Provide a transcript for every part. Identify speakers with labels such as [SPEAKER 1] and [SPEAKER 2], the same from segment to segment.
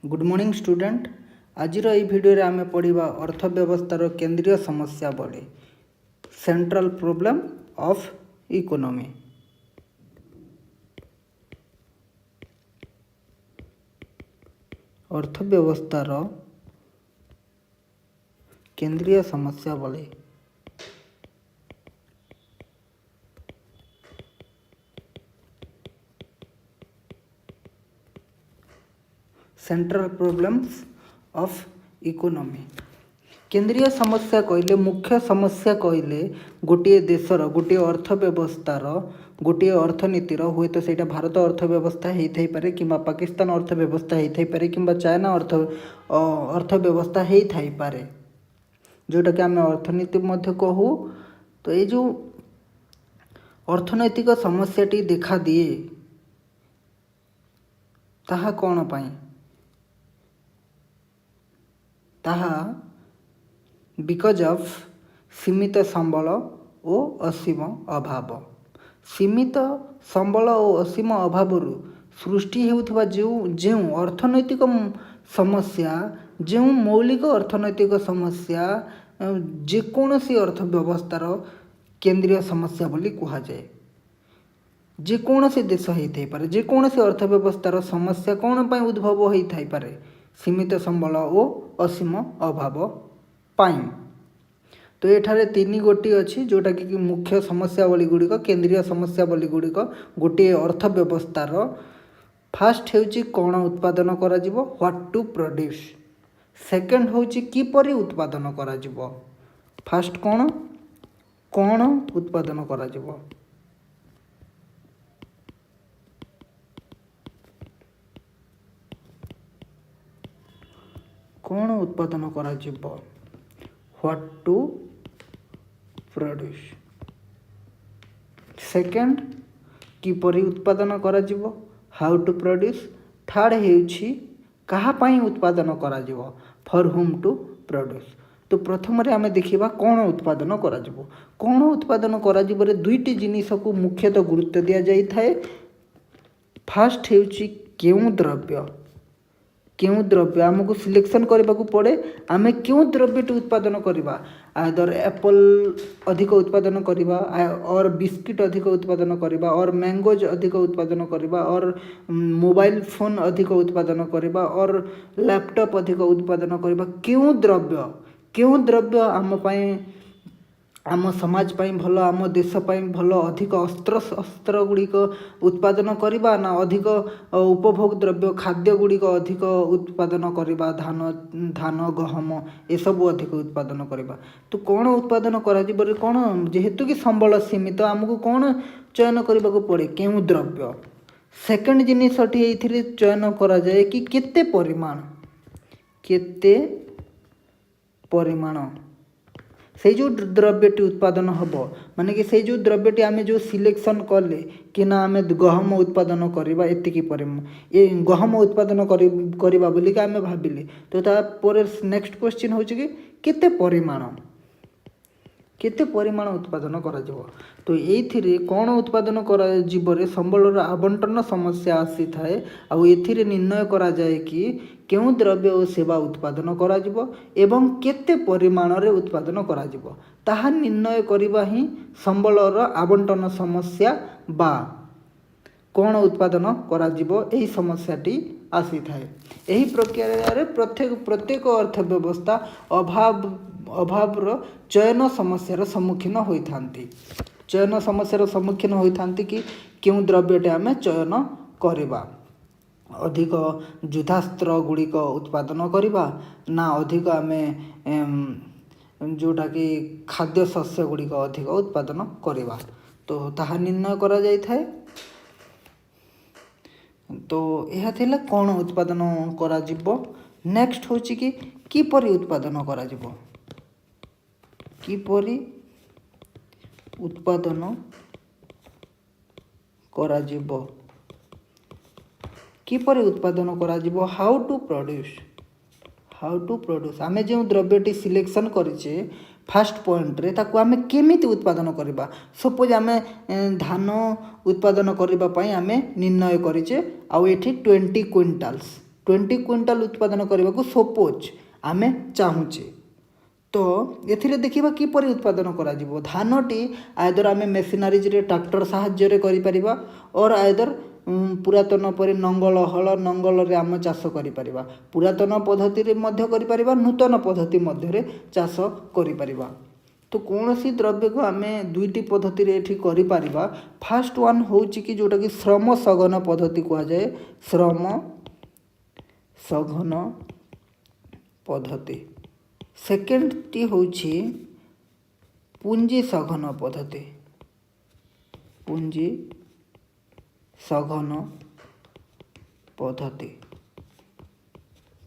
[SPEAKER 1] Good morning student. आज video आम पढ़ा अर्थव्यवस्थार केंद्रीय समस्या बड़े सेंट्रल प्रॉब्लम ऑफ इकोनॉमी। अर्थव्यवस्थार केंद्रीय समस्या बड़े सेंट्रल प्रॉब्लम्स ऑफ इकोनॉमी। केंद्रीय समस्या कहले मुख्य समस्या कहले गोटे देशर गोटे अर्थव्यवस्थार गोटे अर्थनीतिर हुए तो सेटा भारत अर्थव्यवस्था होता पारे कि पाकिस्तान अर्थव्यवस्था होता पारे कि चाइना अर्थव्यवस्था होता पारे जोटा कि आम अर्थनीति मध्य कहू। तो ये जो अर्थनैतिक समस्याटी देखा दिए ताहा कौन पाई ताहा बिकज ऑफ सीमित संबल और असीम अभाव। सीमित संबल और असीम अभाव सृष्टि होउथबा जो अर्थनैतिक समस्या जो मौलिक अर्थनैतिक समस्या जेकोसी अर्थव्यवस्थार केंद्रीय समस्या बोली कहा जाए। जेकोसी देश होता पारे जेकोसी अर्थव्यवस्थार समस्या कौन पाई उद्भव होता पारे सीमित संबल और असीम अभाव पाई। तो ये तीन गोटी अच्छी जोटा कि मुख्य समस्या बली गुड़िक केंद्रीय समस्या बली गुड़िक गोटे अर्थव्यवस्थार फास्ट होची कौन उत्पादन करा जिवो व्हाट टू प्रोड्यूस। सेकंड होची किपरि उत्पादन करा जिवो। फास्ट कौन कौन उत्पादन करा जिवो। कौन उत्पादन करा जिवो व्हाट टू प्रोड्यूस। सेकंड किपरि उत्पादन करा जिवो हाउ टू प्रोड्यूस। थर्ड हेउछि कहा पाई उत्पादन करा जिवो फॉर हुम टू प्रोड्यूस। तो प्रथम आम देखा कौन उत्पादन करा जिवो। कौन उत्पादन करा जिवो रे दुईटी जिनिस को मुख्यतः गुरुत्व दि जाई थाए। फास्ट हेउछि केउं द्रव्य क्यों द्रव्य आमको सिलेक्शन करने को पड़े आम क्यों द्रव्यटी उत्पादन करवा आदर एप्पल अधिक उत्पादन करवा और बिस्किट अधिक उत्पादन करवा और मैंगोज अधिक उत्पादन करवा और मोबाइल फोन अधिक उत्पादन करवा और लैपटॉप अधिक उत्पादन करवा। क्यों द्रव्य आम पाई आम समाज पाई भल आम देश पाई भल अधिक अस्त्र शस्त्र गुड़िक उत्पादन करवा ना अधिक उपभोग द्रव्य खाद्य गुड़िक अधिक उत्पादन करवा धान गहम ये सब अधिक उत्पादन करवा। तो कौन उत्पादन करा कौन जेहेतु कि संबल सीमित आमको कौन चयन करने को पड़े क्यों द्रव्य। सेकंड जिनिसटी ये चयन करा जाए कि केते परिमाण से जो द्रव्यटी उत्पादन हम माने कि से जो द्रव्यटी आम जो सिलेक्शन कले कि ना आम गहम उत्पादन करवा एतिकी ये गहम उत्पादन करवा बोलिक आम भाविले। तो तापर नेक्स्ट क्वेश्चन हो केते परिमाण उत्पादन करा जिवो। तो ये कौन उत्पादन करा जीवरे संबलर आवंटन समस्या आसी थाए आउ एथिरे निर्णय करा जाए कि क्यों द्रव्य और सेवा उत्पादन करा जिवो एवं केते परिमाण रे उत्पादन करा जिवो ताहा निर्णय करबा ही संबलर आवंटन समस्या बा कौन उत्पादन करा जिवो एही समस्याटी आसी थाए। एही प्रक्रिया रे प्रत्येक अर्थव्यवस्था अभावर चयन समस्यार सम्मुखीन होइथांती। चयन समस्यार सम्मुखीन होइथांती कि क्यों द्रव्यटे आम चयन करवा अधिक युद्धास्त्र गुड़िक उत्पादन करवा ना अधिक आम जोटा कि खाद्य शस्य गुड़िक अधिक उत्पादन करवा। तो ताहा निर्णय करा जाय थाए। तो यह थिला कौन उत्पादन करा जिवो। नेक्स्ट होची कि किपरि उत्पादन करा जिवो। किपरि उत्पादन करा जिवो किपरि उत्पादन करा जिवो हाउ टू प्रोड्यूस आमे जो द्रव्यटी सिलेक्शन करिचे फास्ट पॉइंट रे ताकू आमे केमिति उत्पादन करबा। सपोज आमे धान उत्पादन करबा पई आमे निर्णय करिचे आउ एठी 20 क्विंटाल्स 20 क्विंटाल उत्पादन करने को सपोज आमे चाहूचे तो एथिरे देखिबा किपरि उत्पादन करा जिवो धानटी आइदर आमे मेसिनारीज रे ट्रैक्टर साहाय्य रे करि परिबा और आइदर पुरातन परि नंगल हल नंगल रे आम चाष करि परिबा पुरातन पद्धति रे मध्य करि परिबा नूतन पद्धति मध्य रे चाष करि परिबा तो कौन सी द्रव्य को आम दुईटी पद्धति रे एठी करि परिबा फास्ट वन होउची कि जोटा कि श्रम सघन पद्धति कहा जाए श्रम सघन पद्धति सेकेंड टी होउची पुंजी सघन पद्धति पुंजी सघन पद्धति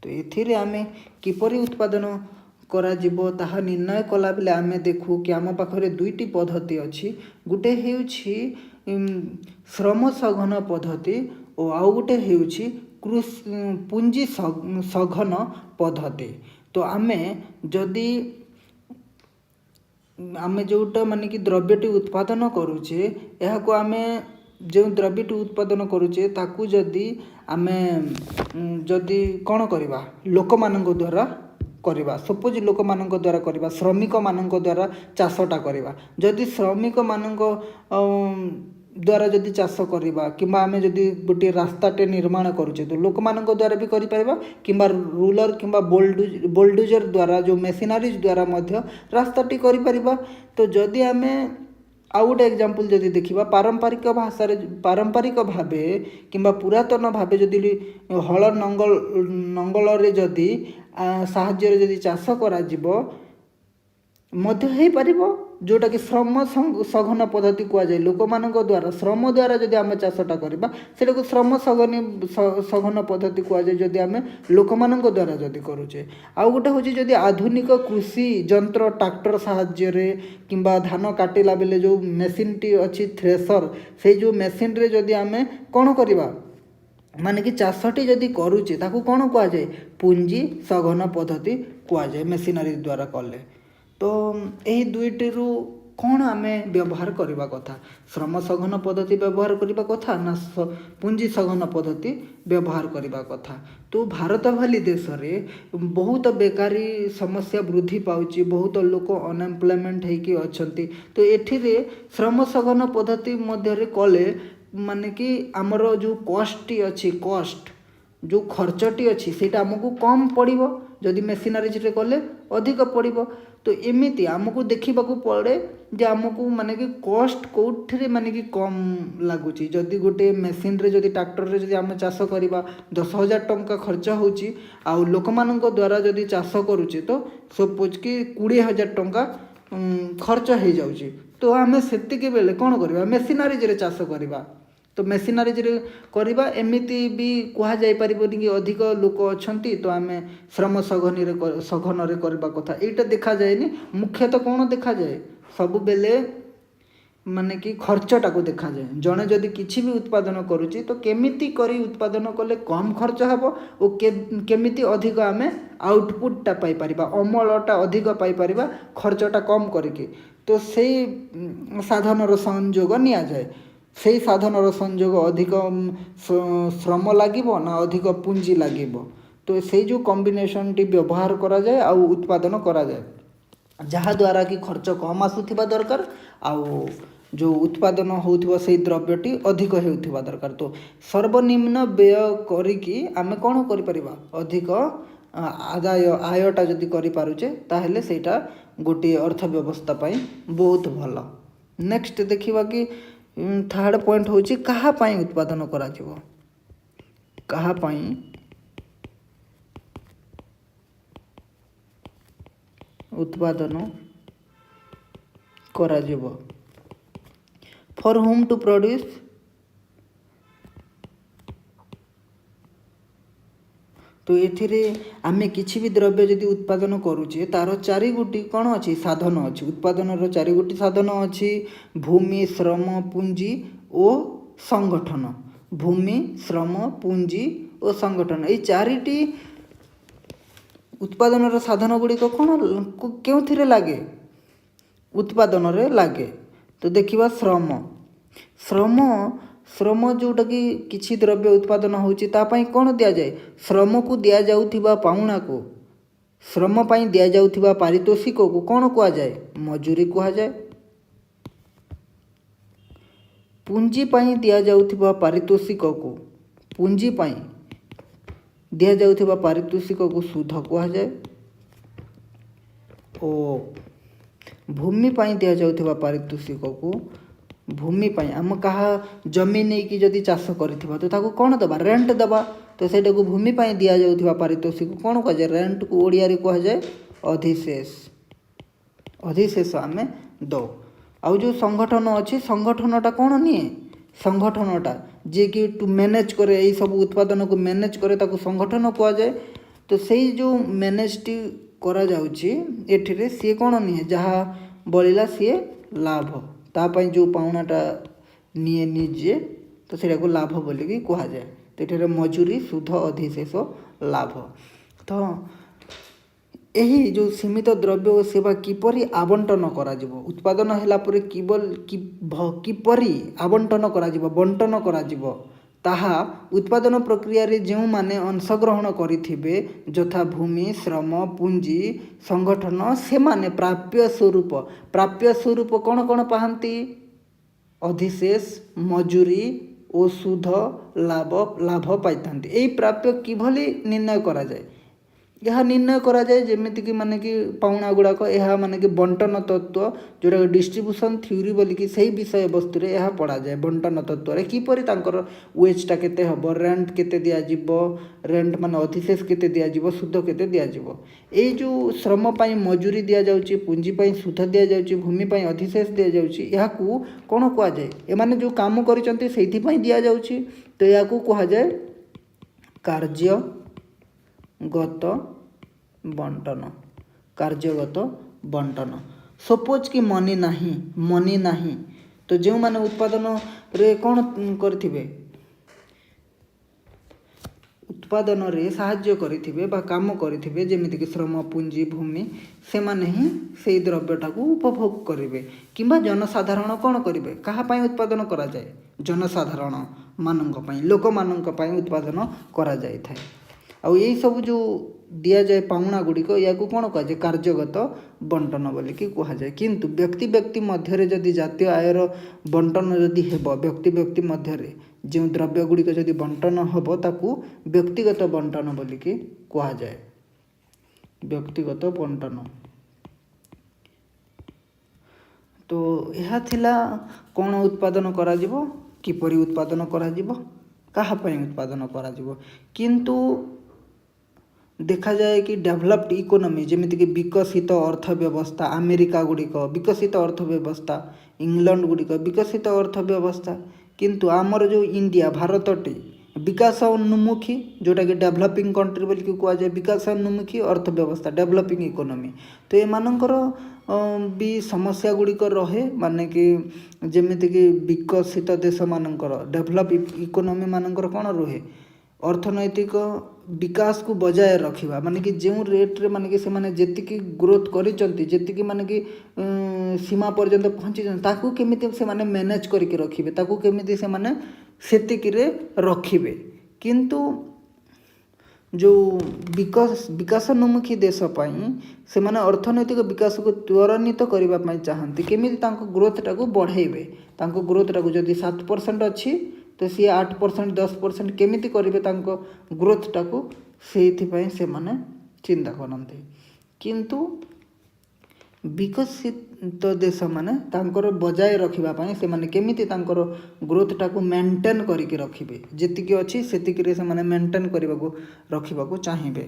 [SPEAKER 1] तो एथिरे आमे किपरि उत्पादन करा जिवो ताहा निर्णय कला बेले आमे देखू कि आम पाखरे दुईटी पद्धति अछि गुटे हेउछि श्रम सघन पद्धति और आउ गुटे हेउछि पुंजी सघन पद्धति तो आमे जदि आमे जोटा माने कि द्रव्यटी उत्पादन करूचे यह को आमे जो द्रव्यटी उत्पादन करूचे ताकू जदि आमे जदि कौन करवा लोक मानक द्वारा करवा सपोज लोक मानक द्वारा करवा श्रमिक मानक द्वारा चाषटा करवा जदि श्रमिक मानक द्वारा जदि चाष करवा किंबा आमे जदि गोटे रास्ताटे निर्माण करूचे तो लोक मानक द्वारा भी करि परबा किंबा रूलर किंबा बोल्डोजर द्वारा जो मेसिनारीज द्वारा मध्य रास्ताटी करि परबा तो जदि आमे आउ गोटे एग्जाम्पल जदि देखा पारंपरिक भाषा पारंपरिक भावे किंबा पुरातन भावे जदि हल नंगल रे जदि साहाय्य जदि चाष करा जिवो मध्य हे परिबो जोटा कि श्रम सघन पद्धति कह जाए लोक मानक द्वारा श्रम द्वारा जदि आम चाषटा करबा सेटा को श्रम सघन पद्धति कह जाए जदि आम लोक मानक द्वारा जदि करूचे आउ गोटे होची जदि आधुनिक कृषि यंत्र ट्रैक्टर साहाय्य रे किंबा धान काटिला बेले जो मेसीन टी अछि थ्रेसर से जो मेसीन रे जदि आम कौन करबा माने कि चाषटी जदि करूचे ताकू कौन कह जाए पुंजी सघन पद्धति कह जाए मेसिनारी द्वारा कले तो यही दुईटी कौन आम व्यवहार करवा कथा श्रम सघन पद्धति व्यवहार करवा कथा ना पुंजी सघन पद्धति व्यवहार करवा कथा तो भारत भली देश रे बहुत बेकारी समस्या वृद्धि पाउची बहुत लोक अनएम्प्लॉयमेंट होइकी अछंती तो एठिरे श्रम सघन पद्धति मध्य रे कले माने कि आमर जो कॉस्ट अच्छी कॉस्ट जो खर्चटी अच्छी सेटा आमको कम पड़िबो जदि मेसिनारीज रे कले अधिक पड़िबो तो एमिति आमको देखा पड़े जे आमको माने कि कॉस्ट कोठरे माने कि कम लगुच जदि गोटे मेसीन रे जदि ट्रैक्टर रे जदि आम चाष करवा 10,000 टंका खर्च होची आउ लोक मानक द्वारा जदि चाष करूचे तो सपोज कि 20,000 टंका खर्च हो जाउची तो आम सेतिके बेले कौन करवा मेसिनारीज रे चाष करवा तो मेसिनारीज रे करवा एमिति भी कहा जाय परिबोनी कि अधिक लोक अछंती तो आम श्रम सघन रे करवा कथा एटा देखा जाएनी मुख्यतः कौन देखा जाए सब बेले माने कि खर्चटा को देखा जाए जड़े जदि किछि भी उत्पादन करुची तो केमिति करी उत्पादन कले कम खर्च हेबो और केमिति अधिक आम आउटपुटटा पाई परिबा अमलटा अधिक पाई परिबा खर्चटा कम करके तो सेई साधनर संयोग निया जाए से साधनर संयोग अधिक श्रम लागिबो ना अधिक पुंजी लागिबो तो से जो कॉम्बिनेशन टी व्यवहार करा जाए आ उत्पादन करा जाए जहाँ द्वारा कि खर्च कम आसुथिबा दरकार आउ जो उत्पादन होउथिबो से द्रव्यटी अधिक हेउथिबा दरकार तो सर्वनिम्न व्यय करिकी आमे कोन करि परिबा अधिक आदाय आयटा जदि करि पारुचे ताहेले सेटा गोटे अर्थ व्यवस्था पई बहुत भल नेक्स्ट देखिबा कि थर्ड पॉइंट होची कहा पाई उत्पादन करा जिवो कहा पाई उत्पादन करा जिवो फॉर होम टू प्रोड्यूस तो एथिरे आमे किछि भी द्रव्य जदि उत्पादन करूचे तार चारि गोटी कौन अच्छी साधन अच्छी उत्पादन चारि गोटी साधन अच्छी भूमि श्रम पुंजी और संगठन भूमि श्रम पुंजी और संगठन ये चारिटी उत्पादन साधन गुड़िक कौन क्यों लगे उत्पादन रे लगे तो देखिबा श्रम श्रम ଶ୍ରମ ଯେଉଁଟାକି କିଛି ଦ୍ରବ୍ୟ ଉତ୍ପାଦନ ହେଉଛି ତା ପାଇଁ କ'ଣ ଦିଆଯାଏ? ଶ୍ରମକୁ ଦିଆଯାଉଥିବା ପାଉଣାକୁ, ଶ୍ରମ ପାଇଁ ଦିଆଯାଉଥିବା ପାରିତୋଷିକକୁ କ'ଣ କୁହାଯାଏ? ମଜୁରୀ କୁହାଯାଏ। ପୁଞ୍ଜି ପାଇଁ ଦିଆଯାଉଥିବା ପାରିତୋଷିକକୁ, ପୁଞ୍ଜି ପାଇଁ ଦିଆଯାଉଥିବା ପାରିତୋଷିକକୁ ସୁଧ କୁହାଯାଏ। ଓ ଭୂମି ପାଇଁ ଦିଆଯାଉଥିବା ପାରିତୋଷିକକୁ, ଭୂମି ପାଇଁ ଆମ କାହା ଜମି ନେଇକି ଯଦି ଚାଷ କରିଥିବା ତ ତାକୁ କ'ଣ ଦେବା? ରେଣ୍ଟ ଦେବା। ତ ସେଇଟାକୁ ଭୂମି ପାଇଁ ଦିଆଯାଉଥିବା ପାରିତୋଷିକ କ'ଣ କୁହାଯାଏ? ରେଣ୍ଟକୁ ଓଡ଼ିଆରେ କୁହାଯାଏ ଅଧିଶେଷ। ଅଧିଶେଷ ଆମେ ଦେଉ। ଆଉ ଯେଉଁ ସଂଗଠନ ଅଛି, ସଂଗଠନଟା କ'ଣ ନିଏ? ସଂଗଠନଟା ଯିଏକି ମ୍ୟାନେଜ୍ କରେ, ଏଇସବୁ ଉତ୍ପାଦନକୁ ମ୍ୟାନେଜ୍ କରେ, ତାକୁ ସଂଗଠନ କୁହାଯାଏ। ତ ସେଇ ଯେଉଁ ମ୍ୟାନେଜ୍ଟି କରାଯାଉଛି ଏଠିରେ ସିଏ କ'ଣ ନିଏ? ଯାହା ବଳିଲା ସିଏ ଲାଭ, ତା ପାଇଁ ଯେଉଁ ପାଉଣାଟା ନିଏ ନିଜେ, ତ ସେଇଟାକୁ ଲାଭ ବୋଲିକି କୁହାଯାଏ। ତ ଏଠାରେ ମଜୁରୀ, ସୁଧ, ଅଧିଶେଷ, ଲାଭ। ତ ଏହି ଯେଉଁ ସୀମିତ ଦ୍ରବ୍ୟ ଓ ସେବା କିପରି ଆବଣ୍ଟନ କରାଯିବ, ଉତ୍ପାଦନ ହେଲା ପରେ କିପରି ଆବଣ୍ଟନ କରାଯିବ, ବଣ୍ଟନ କରାଯିବ, ତାହା ଉତ୍ପାଦନ ପ୍ରକ୍ରିୟାରେ ଯେଉଁମାନେ ଅଂଶଗ୍ରହଣ କରିଥିବେ ଯଥା ଭୂମି, ଶ୍ରମ, ପୁଞ୍ଜି, ସଂଗଠନ, ସେମାନେ ପ୍ରାପ୍ୟ ସ୍ୱରୂପ କ'ଣ କ'ଣ ପାଆନ୍ତି? ଅଧିଶେଷ, ମଜୁରୀ ଓ ସୁଧ, ଲାଭ ପାଇଥାନ୍ତି। ଏହି ପ୍ରାପ୍ୟ କିଭଳି ନିର୍ଣ୍ଣୟ କରାଯାଏ? ଏହା ନିର୍ଣ୍ଣୟ କରାଯାଏ ଯେମିତିକି ପାଉଣା ଗୁଡ଼ାକ, ଏହା ବଣ୍ଟନ ତତ୍ତ୍ୱ, ଯେଉଁଟାକି ଡିଷ୍ଟ୍ରିବ୍ୟୁସନ୍ ଥିଓରି ବୋଲିକି ସେହି ବିଷୟବସ୍ତୁରେ ଏହା ପଢ଼ାଯାଏ। ବଣ୍ଟନ ତତ୍ତ୍ୱରେ କିପରି ତାଙ୍କର ୱେଜ୍ଟା କେତେ ହେବ, ରେଣ୍ଟ କେତେ ଦିଆଯିବ, ରେଣ୍ଟ ଅଧିଶେଷ କେତେ ଦିଆଯିବ, ସୁଧ କେତେ ଦିଆଯିବ। ଏଇ ଯେଉଁ ଶ୍ରମ ପାଇଁ ମଜୁରୀ ଦିଆଯାଉଛି, ପୁଞ୍ଜି ପାଇଁ ସୁଧ ଦିଆଯାଉଛି, ଭୂମି ପାଇଁ ଅଧିଶେଷ ଦିଆଯାଉଛି, ଏହାକୁ କ'ଣ କୁହାଯାଏ? ଏମାନେ ଯେଉଁ କାମ କରିଛନ୍ତି ସେଇଥିପାଇଁ ଦିଆଯାଉଛି, ତ ଏହାକୁ କୁହାଯାଏ କାର୍ଯ୍ୟଗତ ବଣ୍ଟନ। କାର୍ଯ୍ୟଗତ ବଣ୍ଟନ। ସପୋଜ୍ କି ମନି ନାହିଁ, ତ ଯେଉଁମାନେ ଉତ୍ପାଦନରେ କ'ଣ କରିଥିବେ, ଉତ୍ପାଦନରେ ସାହାଯ୍ୟ କରିଥିବେ ବା କାମ କରିଥିବେ, ଯେମିତିକି ଶ୍ରମ, ପୁଞ୍ଜି, ଭୂମି, ସେମାନେ ହିଁ ସେଇ ଦ୍ରବ୍ୟଟାକୁ ଉପଭୋଗ କରିବେ। କିମ୍ବା ଜନସାଧାରଣ କ'ଣ କରିବେ? କାହା ପାଇଁ ଉତ୍ପାଦନ କରାଯାଏ? ଜନସାଧାରଣ ମାନଙ୍କ ପାଇଁ, ଲୋକମାନଙ୍କ ପାଇଁ ଉତ୍ପାଦନ କରାଯାଇଥାଏ। ଆଉ ଏଇସବୁ ଯେଉଁ ଦିଆଯାଏ ପାଉଣା ଗୁଡ଼ିକ, ୟାକୁ କ'ଣ କୁହାଯାଏ? କାର୍ଯ୍ୟଗତ ବଣ୍ଟନ ବୋଲିକି କୁହାଯାଏ। କିନ୍ତୁ ବ୍ୟକ୍ତି ମଧ୍ୟରେ ଯଦି ଜାତୀୟ ଆୟର ବଣ୍ଟନ ଯଦି ହେବ, ବ୍ୟକ୍ତି ମଧ୍ୟରେ ଯେଉଁ ଦ୍ରବ୍ୟ ଗୁଡ଼ିକ ଯଦି ବଣ୍ଟନ ହେବ, ତାକୁ ବ୍ୟକ୍ତିଗତ ବଣ୍ଟନ ବୋଲିକି କୁହାଯାଏ। ବ୍ୟକ୍ତିଗତ ବଣ୍ଟନ। ତ ଏହା ଥିଲା କ'ଣ ଉତ୍ପାଦନ କରାଯିବ, କିପରି ଉତ୍ପାଦନ କରାଯିବ, କାହା ପାଇଁ ଉତ୍ପାଦନ କରାଯିବ। କିନ୍ତୁ ଦେଖାଯାଏ କି ଡେଭଲପ୍ଡ ଇକୋନୋମି, ଯେମିତିକି ବିକଶିତ ଅର୍ଥ ବ୍ୟବସ୍ଥା, ଆମେରିକା ଗୁଡ଼ିକ ବିକଶିତ ଅର୍ଥ ବ୍ୟବସ୍ଥା, ଇଂଲଣ୍ଡ ଗୁଡ଼ିକ ବିକଶିତ ଅର୍ଥ ବ୍ୟବସ୍ଥା, କିନ୍ତୁ ଆମର ଯେଉଁ ଇଣ୍ଡିଆ, ଭାରତଟି ବିକାଶ ଉନ୍ମୁଖୀ, ଯେଉଁଟାକି ଡେଭଲପିଂ କଣ୍ଟ୍ରି ବୋଲିକି କୁହାଯାଏ। ବିକାଶ ଉନ୍ମୁଖୀ ଅର୍ଥ ବ୍ୟବସ୍ଥା, ଡେଭଲପିଂ ଇକୋନୋମି। ତ ଏମାନଙ୍କର ବି ସମସ୍ୟା ଗୁଡ଼ିକ ରହେ, କି ଯେମିତିକି ବିକଶିତ ଦେଶମାନଙ୍କର, ଡେଭଲପ ଇକୋନୋମି ମାନଙ୍କର କ'ଣ ରୁହେ? ଅର୍ଥନୈତିକ ବିକାଶକୁ ବଜାୟ ରଖିବା, କି ଯେଉଁ ରେଟ୍ରେ ସେମାନେ ଯେତିକି ଗ୍ରୋଥ୍ କରିଛନ୍ତି, ଯେତିକି ସୀମା ପର୍ଯ୍ୟନ୍ତ ପହଞ୍ଚିଛନ୍ତି, ତାକୁ କେମିତି ସେମାନେ ମ୍ୟାନେଜ୍ କରିକି ରଖିବେ, ତାକୁ କେମିତି ସେମାନେ ସେତିକିରେ ରଖିବେ। କିନ୍ତୁ ଯେଉଁ ବିକାଶୋନ୍ମୁଖୀ ଦେଶ ପାଇଁ ସେମାନେ ଅର୍ଥନୈତିକ ବିକାଶକୁ ତ୍ୱରାନ୍ୱିତ କରିବା ପାଇଁ ଚାହାନ୍ତି। କେମିତି ତାଙ୍କ ଗ୍ରୋଥଟାକୁ ବଢ଼େଇବେ, ତାଙ୍କ ଗ୍ରୋଥଟାକୁ ଯଦି 7% ଅଛି ତ ସିଏ 8%, 10% କେମିତି କରିବେ ତାଙ୍କ ଗ୍ରୋଥଟାକୁ, ସେଇଥିପାଇଁ ସେମାନେ ଚିନ୍ତା କରନ୍ତି। କିନ୍ତୁ ବିକଶିତ ଦେଶମାନେ ତାଙ୍କର ବଜାୟ ରଖିବା ପାଇଁ ସେମାନେ କେମିତି ତାଙ୍କର ଗ୍ରୋଥଟାକୁ ମେଣ୍ଟେନ୍ କରିକି ରଖିବେ, ଯେତିକି ଅଛି ସେତିକିରେ ସେମାନେ ମେଣ୍ଟେନ୍ ରଖିବାକୁ ଚାହିଁବେ।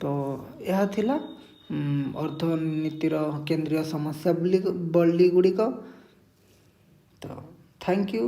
[SPEAKER 1] ତ ଏହା ଥିଲା ଅର୍ଥନୀତିର କେନ୍ଦ୍ରୀୟ ସମସ୍ୟା ଗୁଡ଼ିକ। ତ ଥ୍ୟାଙ୍କ ୟୁ।